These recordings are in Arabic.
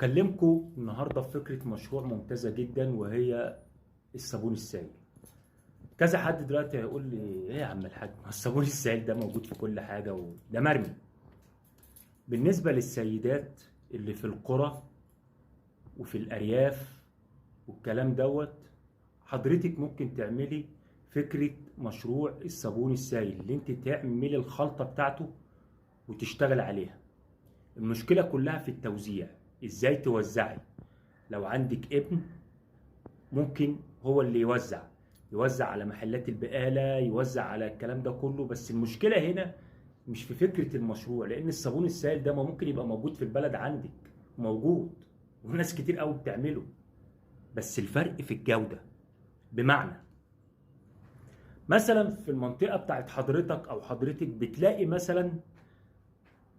هكلمكم النهارده في فكره مشروع ممتازه جدا، وهي الصابون السائل. كذا حد دلوقتي هيقول لي ايه يا عم الحاج، ما الصابون السائل ده موجود في كل حاجه وده مرمي. بالنسبه للسيدات اللي في القرى وفي الارياف والكلام دوت، حضرتك ممكن تعملي فكره مشروع الصابون السائل اللي انت تعملي الخلطه بتاعته وتشتغل عليها. المشكله كلها في التوزيع، ازاي توزعي. لو عندك ابن ممكن هو اللي يوزع على محلات البقالة، يوزع على الكلام ده كله. بس المشكلة هنا مش في فكرة المشروع، لأن الصابون السائل ده ما ممكن يبقى موجود في البلد عندك، موجود وناس كتير قوي بتعمله، بس الفرق في الجودة. بمعنى مثلا في المنطقة بتاعت حضرتك أو حضرتك بتلاقي مثلا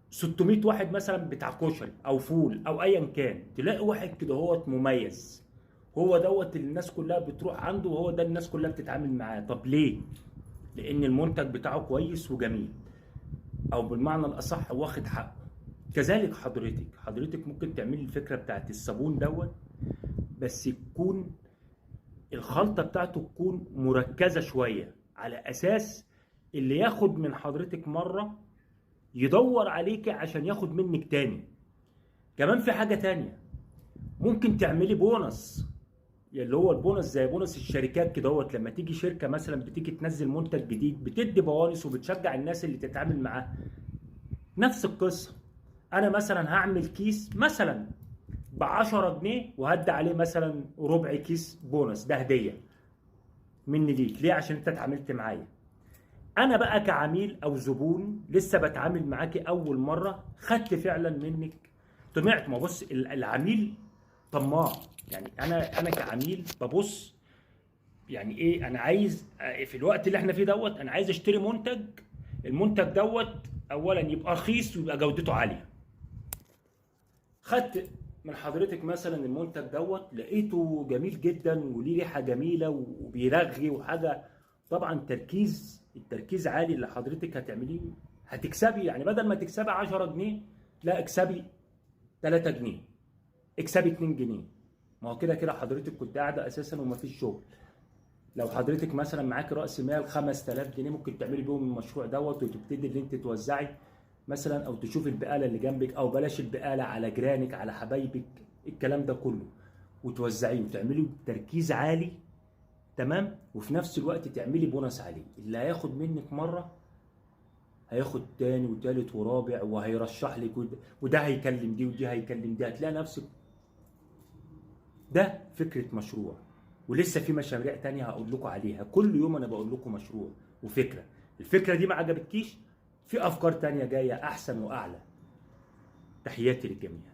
600 واحد مثلا بتاع كشري أو فول أو أيا كان، تلاقي واحد كده هو مميز، هو دوت اللي الناس كلها بتروح عنده، وهو ده الناس كلها بتتعامل معاه. طب ليه؟ لان المنتج بتاعه كويس وجميل، او بالمعنى الاصح واخد حقه. كذلك حضرتك ممكن تعملي الفكره بتاعت الصابون دوت، بس يكون الخلطه بتاعته تكون مركزه شويه، على اساس اللي ياخد من حضرتك مره يدور عليكي عشان ياخد منك تاني. كمان في حاجه تانيه، ممكن تعملي بونص، اللي هو البونص زي بونص الشركات كده. لما تيجي شركه مثلا بتيجي تنزل منتج جديد بتدي بوانص وبتشجع الناس اللي تتعامل معاه. نفس القصه، انا مثلا هعمل كيس مثلا ب 10 جنيه وهدي عليه مثلا ربع كيس بونص، ده هديه مني ليك. ليه؟ عشان انت اتعاملت معايا. انا بقى كعميل او زبون لسه بتعامل معاكي اول مره، خدت فعلا منك، طمعت. ما بص، العميل طماع. يعني انا كعميل ببص، يعني ايه، انا عايز في الوقت اللي احنا فيه دوت انا عايز اشتري منتج. المنتج دوت اولا يبقى رخيص ويبقى جودته عاليه. خدت من حضرتك مثلا المنتج دوت، لقيته جميل جدا وليه ريحه جميله وبيرغي وحاجه. طبعا التركيز عالي اللي حضرتك هتعمليه، هتكسبي. يعني بدل ما تكسبي 10 جنيه، لا اكسبي 3 جنيه، اكسبي 2 جنيه. ما هو كده كده حضرتك كنت قاعده اساسا ومفيش شغل. لو حضرتك مثلا معاك راس مال 5000 جنيه، ممكن تعملي بيهم المشروع دوت وتبتدي ان انت توزعي مثلا، او تشوفي البقاله اللي جنبك، او بلاش البقاله، على جيرانك، على حبايبك، الكلام ده كله، وتوزعيه وتعملي تركيز عالي. تمام. وفي نفس الوقت تعملي بونص عليه، اللي هياخد منك مره هياخد تاني وتالت ورابع، وهيرشح لك، وده هيكلم دي ودي هيكلم دي، هتلاقي نفسك. ده فكره مشروع، ولسه في مشاريع تانية هقول لكم عليها. كل يوم انا بقول لكم مشروع وفكرة. الفكرة دي ما عجبتكيش، في افكار تانية جاية احسن واعلى. تحياتي للجميع.